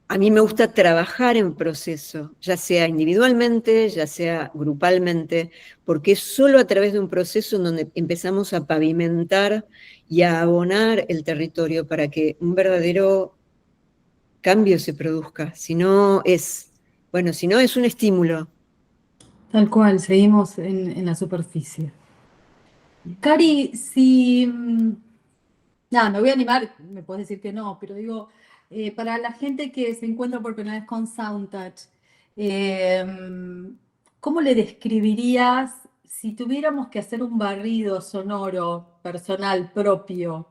A mí me gusta trabajar en proceso, ya sea individualmente, ya sea grupalmente, porque es solo a través de un proceso en donde empezamos a pavimentar y a abonar el territorio para que un verdadero cambio se produzca. Si no es, bueno, si no es un estímulo. Tal cual, seguimos en la superficie. Cari, si... nada, me voy a animar, me puedes decir que no, pero digo, para la gente que se encuentra por primera vez con SoundTouch, eh, ¿cómo le describirías si tuviéramos que hacer un barrido sonoro, personal, propio?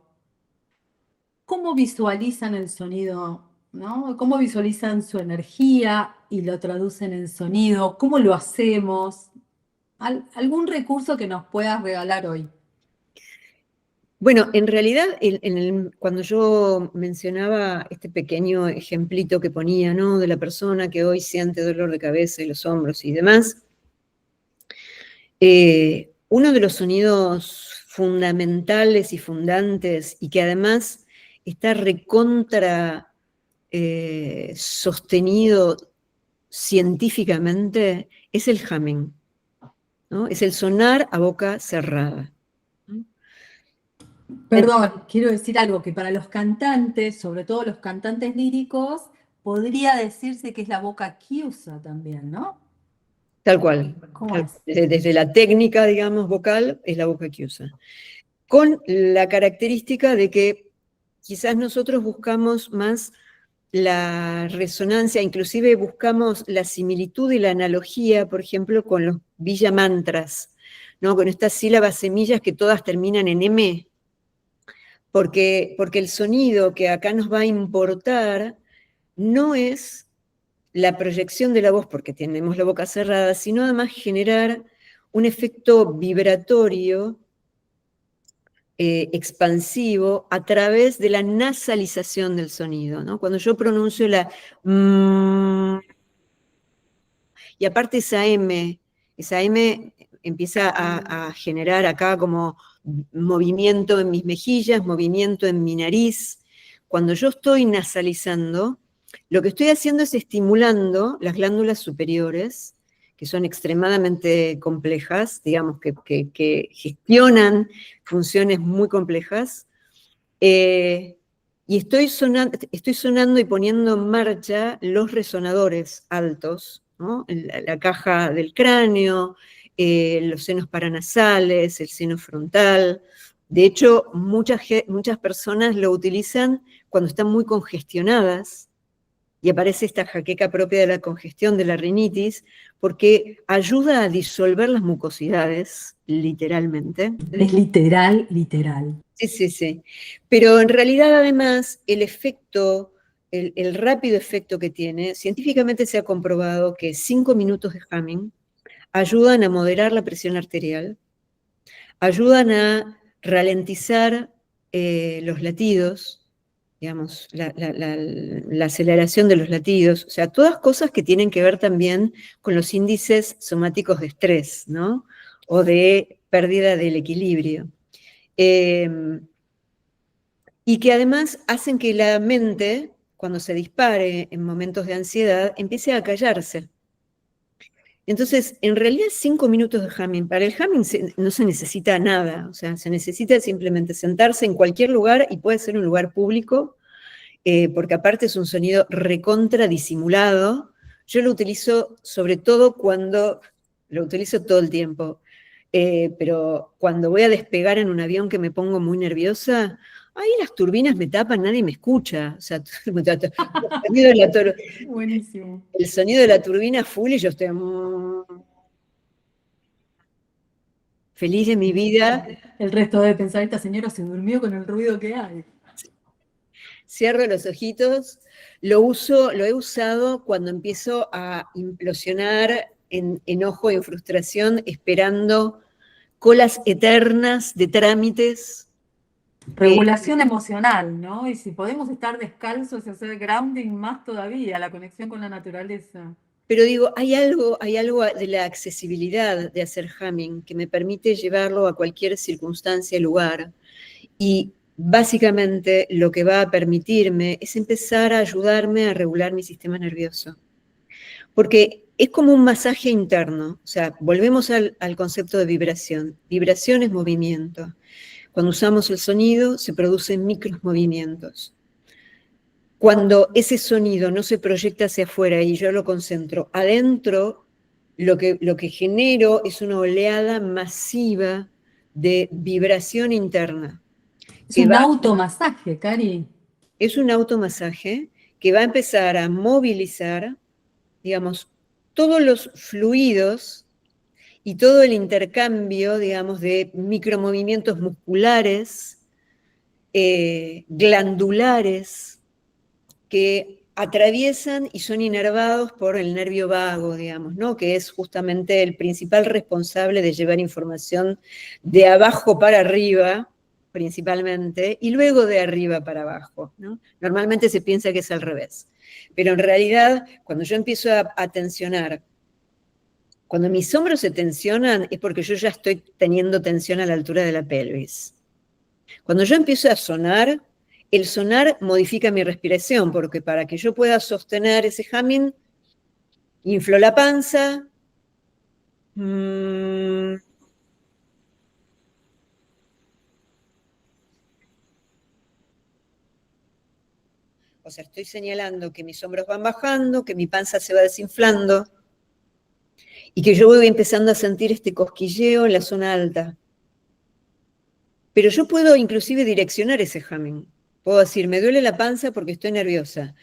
¿Cómo visualizan el sonido, ¿no? ¿Cómo visualizan su energía y lo traducen en sonido? ¿Cómo lo hacemos? ¿Algún recurso que nos puedas regalar hoy? Bueno, en realidad, cuando yo mencionaba este pequeño ejemplito que ponía, ¿no? De la persona que hoy siente dolor de cabeza y los hombros y demás, Uno de los sonidos fundamentales y fundantes, y que además está recontra sostenido científicamente, es el humming, ¿no? Es el sonar a boca cerrada. Perdón, quiero decir algo que para los cantantes, sobre todo los cantantes líricos, podría decirse que es la boca chiusa también, ¿no? Tal cual. ¿Cómo es? Desde la técnica, digamos, vocal, es la boca chiusa. Con la característica de que quizás nosotros buscamos más la resonancia, inclusive buscamos la similitud y la analogía, por ejemplo, con los villa mantras, ¿no? Con estas sílabas semillas que todas terminan en M, porque el sonido que acá nos va a importar no es la proyección de la voz, porque tenemos la boca cerrada, sino además generar un efecto vibratorio expansivo a través de la nasalización del sonido, ¿no? Cuando yo pronuncio la y aparte esa M empieza a generar acá como movimiento en mis mejillas, movimiento en mi nariz. Cuando yo estoy nasalizando, lo que estoy haciendo es estimulando las glándulas superiores, que son extremadamente complejas, digamos, que gestionan funciones muy complejas, y estoy sonando y poniendo en marcha los resonadores altos, ¿no? La caja del cráneo, los senos paranasales, el seno frontal. De hecho, muchas personas lo utilizan cuando están muy congestionadas, y aparece esta jaqueca propia de la congestión, de la rinitis, porque ayuda a disolver las mucosidades, literalmente. Es literal, literal. Sí, sí, sí. Pero en realidad, además, el efecto, el rápido efecto que tiene, científicamente se ha comprobado que 5 minutos de humming ayudan a moderar la presión arterial, ayudan a ralentizar los latidos, digamos, la aceleración de los latidos, o sea, todas cosas que tienen que ver también con los índices somáticos de estrés, ¿no? O de pérdida del equilibrio. Y que además hacen que la mente, cuando se dispare en momentos de ansiedad, empiece a callarse. Entonces, en realidad 5 minutos de humming. Para el humming no se necesita nada, o sea, se necesita simplemente sentarse en cualquier lugar, y puede ser un lugar público, porque aparte es un sonido recontra disimulado. Yo lo utilizo sobre todo lo utilizo todo el tiempo, pero cuando voy a despegar en un avión que me pongo muy nerviosa, ahí las turbinas me tapan, nadie me escucha. O sea, Buenísimo. el sonido de la turbina full, y yo estoy feliz de mi vida. El resto debe pensar, esta señora se durmió con el ruido que hay. Cierro los ojitos, lo he usado cuando empiezo a implosionar en enojo y en frustración, esperando colas eternas de trámites. Regulación emocional, ¿no? Y si podemos estar descalzos y hacer grounding, más todavía, la conexión con la naturaleza. Pero digo, hay algo de la accesibilidad de hacer humming que me permite llevarlo a cualquier circunstancia, lugar, y básicamente lo que va a permitirme es empezar a ayudarme a regular mi sistema nervioso. Porque es como un masaje interno, o sea, volvemos al concepto de vibración. Vibración es movimiento. Cuando usamos el sonido se producen micromovimientos. Cuando ese sonido no se proyecta hacia afuera y yo lo concentro adentro, lo que genero es una oleada masiva de vibración interna. Es un automasaje, Cari. Es un automasaje que va a empezar a movilizar, digamos, todos los fluidos y todo el intercambio, digamos, de micromovimientos musculares, glandulares, que atraviesan y son inervados por el nervio vago, digamos, ¿no? Que es justamente el principal responsable de llevar información de abajo para arriba, principalmente, y luego de arriba para abajo, ¿no? Normalmente se piensa que es al revés. Pero en realidad, cuando yo empiezo a tensionar Cuando mis hombros se tensionan es porque yo ya estoy teniendo tensión a la altura de la pelvis. Cuando yo empiezo a sonar, el sonar modifica mi respiración, porque para que yo pueda sostener ese humming, inflo la panza, o sea, estoy señalando que mis hombros van bajando, que mi panza se va desinflando, y que yo voy empezando a sentir este cosquilleo en la zona alta. Pero yo puedo inclusive direccionar ese humming. Puedo decir, me duele la panza porque estoy nerviosa.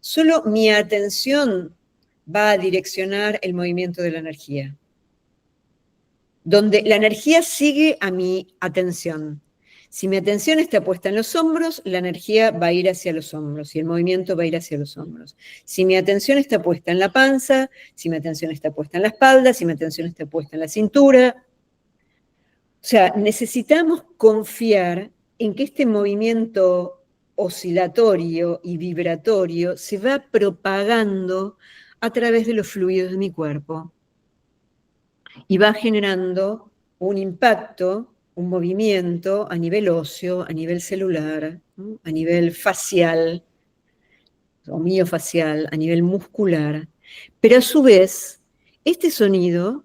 Solo mi atención va a direccionar el movimiento de la energía. Donde la energía sigue a mi atención. Si mi atención está puesta en los hombros, la energía va a ir hacia los hombros y el movimiento va a ir hacia los hombros. Si mi atención está puesta en la panza, si mi atención está puesta en la espalda, si mi atención está puesta en la cintura. O sea, necesitamos confiar en que este movimiento oscilatorio y vibratorio se va propagando a través de los fluidos de mi cuerpo y va generando un impacto, un movimiento a nivel óseo, a nivel celular, ¿no? A nivel facial o miofacial, a nivel muscular. Pero a su vez, este sonido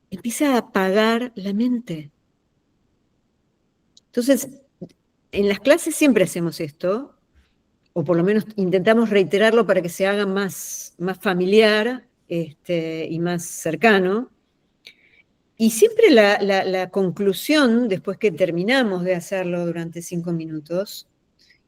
empieza a apagar la mente. Entonces, en las clases siempre hacemos esto, o por lo menos intentamos reiterarlo para que se haga más familiar y más cercano. Y siempre la conclusión, después que terminamos de hacerlo durante 5 minutos,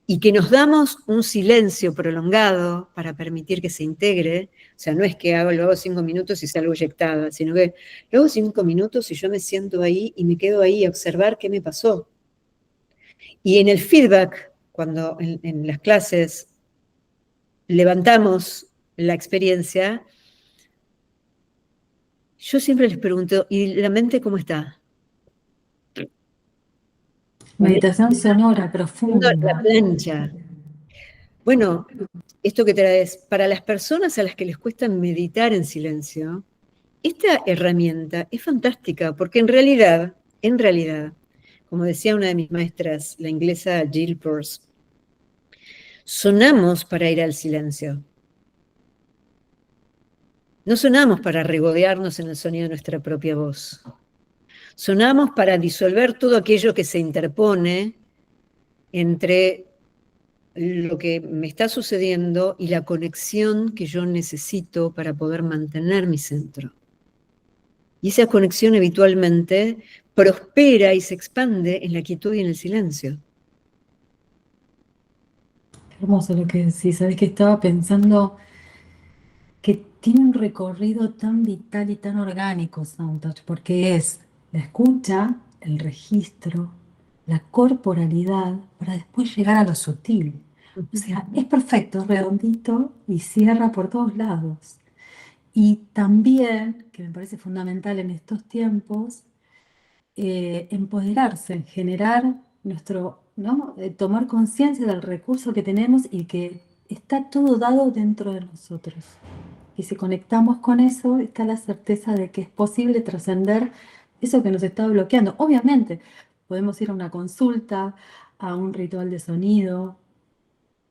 y que nos damos un silencio prolongado para permitir que se integre, o sea, no es que lo hago 5 minutos y salgo eyectada, sino que lo hago 5 minutos y yo me siento ahí y me quedo ahí a observar qué me pasó. Y en el feedback, cuando en las clases levantamos la experiencia, yo siempre les pregunto, ¿y la mente cómo está? Meditación sonora, La profunda. plancha. Bueno, esto que traes, para las personas a las que les cuesta meditar en silencio, esta herramienta es fantástica, porque en realidad, como decía una de mis maestras, la inglesa Jill Pearce, sonamos para ir al silencio. No sonamos para regodearnos en el sonido de nuestra propia voz. Sonamos para disolver todo aquello que se interpone entre lo que me está sucediendo y la conexión que yo necesito para poder mantener mi centro. Y esa conexión habitualmente prospera y se expande en la quietud y en el silencio. Hermoso lo que decís. Sabés que estaba pensando que tiene un recorrido tan vital y tan orgánico Soundtouch, porque es la escucha, el registro, la corporalidad, para después llegar a lo sutil. O sea, es perfecto, es redondito y cierra por todos lados. Y también, que me parece fundamental en estos tiempos, empoderarse, generar nuestro, ¿no? Tomar conciencia del recurso que tenemos y que está todo dado dentro de nosotros. Y si conectamos con eso, está la certeza de que es posible trascender eso que nos está bloqueando. Obviamente, podemos ir a una consulta, a un ritual de sonido,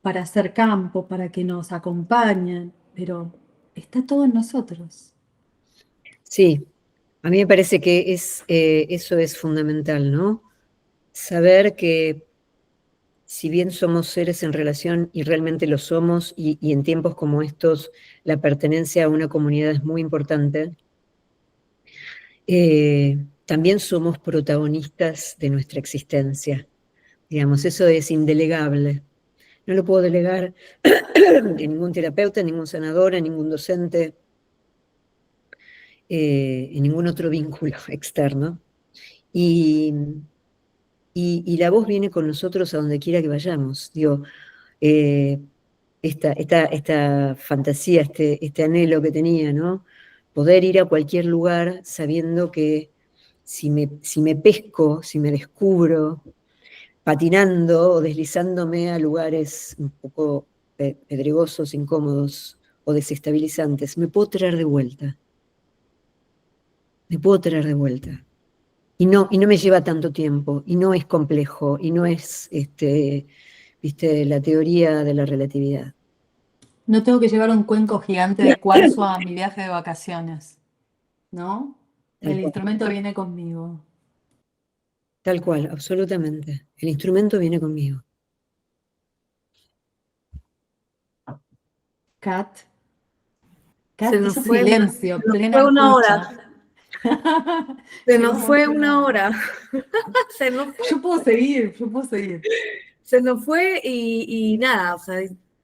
para hacer campo, para que nos acompañen, pero está todo en nosotros. Sí, a mí me parece que eso es fundamental, ¿no? Saber que si bien somos seres en relación y realmente lo somos, y en tiempos como estos la pertenencia a una comunidad es muy importante, también somos protagonistas de nuestra existencia. Digamos, eso es indelegable. No lo puedo delegar a ningún terapeuta, a ningún sanador, a ningún docente, en ningún otro vínculo externo. Y la voz viene con nosotros a donde quiera que vayamos. Digo, esta fantasía, este anhelo que tenía, ¿no? Poder ir a cualquier lugar sabiendo que si me pesco, si me descubro, patinando o deslizándome a lugares un poco pedregosos, incómodos o desestabilizantes, me puedo traer de vuelta. Me puedo traer de vuelta. Y no me lleva tanto tiempo, y no es complejo, y no es viste, la teoría de la relatividad. No tengo que llevar un cuenco gigante de cuarzo a mi viaje de vacaciones, ¿no? Tal El cual. instrumento viene conmigo. Tal cual, absolutamente. El instrumento viene conmigo. Kat, Se Kat nos hizo fue, silencio, se nos plena fue una escucha. hora. Se nos Llegó fue momento una hora. Se nos fue. Yo puedo seguir, yo puedo seguir. Se nos fue y nada, o sea,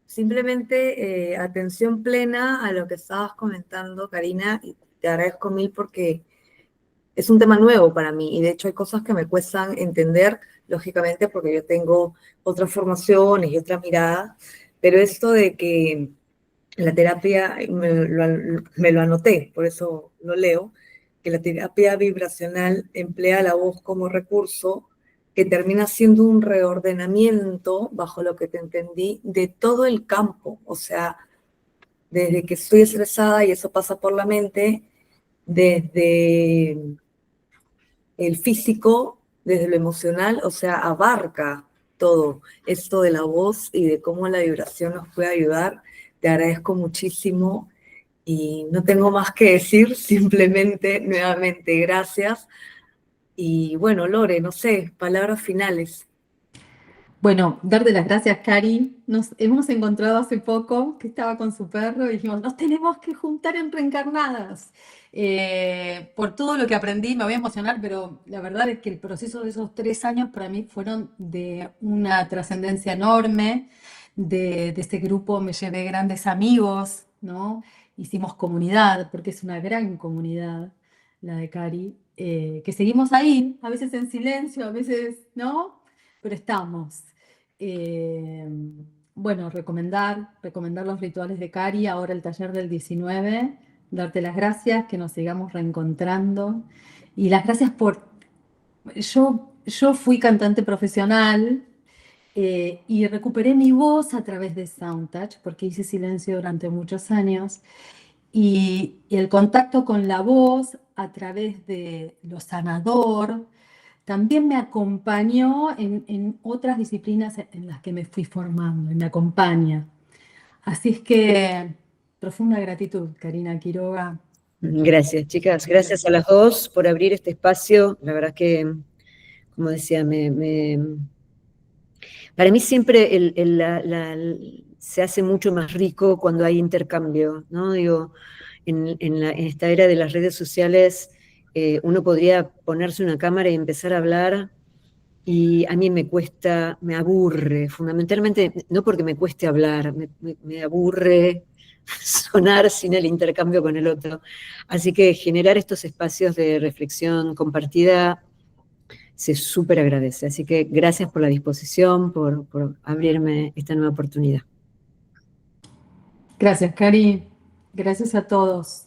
simplemente atención plena a lo que estabas comentando, Karina, y te agradezco mil porque es un tema nuevo para mí y de hecho hay cosas que me cuestan entender, lógicamente, porque yo tengo otras formaciones y otra mirada, pero esto de que la terapia, me lo anoté, por eso lo leo, que la terapia vibracional emplea la voz como recurso que termina siendo un reordenamiento, bajo lo que te entendí, de todo el campo. O sea, desde que estoy estresada y eso pasa por la mente, desde el físico, desde lo emocional, o sea, abarca todo esto de la voz y de cómo la vibración nos puede ayudar. Te agradezco muchísimo y no tengo más que decir, simplemente nuevamente gracias. Y bueno, Lore, no sé, palabras finales. Bueno, darte las gracias, Cari. Nos hemos encontrado hace poco, que estaba con su perro, y dijimos, nos tenemos que juntar en Reencarnadas. Por todo lo que aprendí, me voy a emocionar, pero la verdad es que el proceso de esos 3 años para mí fueron de una trascendencia enorme. De este grupo me llevé grandes amigos, ¿no? Hicimos comunidad, porque es una gran comunidad, la de Cari, que seguimos ahí, a veces en silencio, a veces, ¿no? Pero estamos. Eh, bueno, recomendar los rituales de Cari, ahora el taller del 19, darte las gracias, que nos sigamos reencontrando. Y las gracias por... yo fui cantante profesional y recuperé mi voz a través de Soundtouch, porque hice silencio durante muchos años. Y el contacto con la voz a través de lo sanador, también me acompañó en otras disciplinas en las que me fui formando y me acompaña. Así es que profunda gratitud, Karina Quiroga. Gracias, chicas. Gracias a las dos por abrir este espacio. La verdad que, como decía, para mí siempre se hace mucho más rico cuando hay intercambio, ¿no? Digo, en esta era de las redes sociales, uno podría ponerse una cámara y empezar a hablar, y a mí me cuesta, me aburre, fundamentalmente, no porque me cueste hablar, me aburre sonar sin el intercambio con el otro. Así que generar estos espacios de reflexión compartida se súper agradece. Así que gracias por la disposición, por abrirme esta nueva oportunidad. Gracias, Cari. Gracias a todos.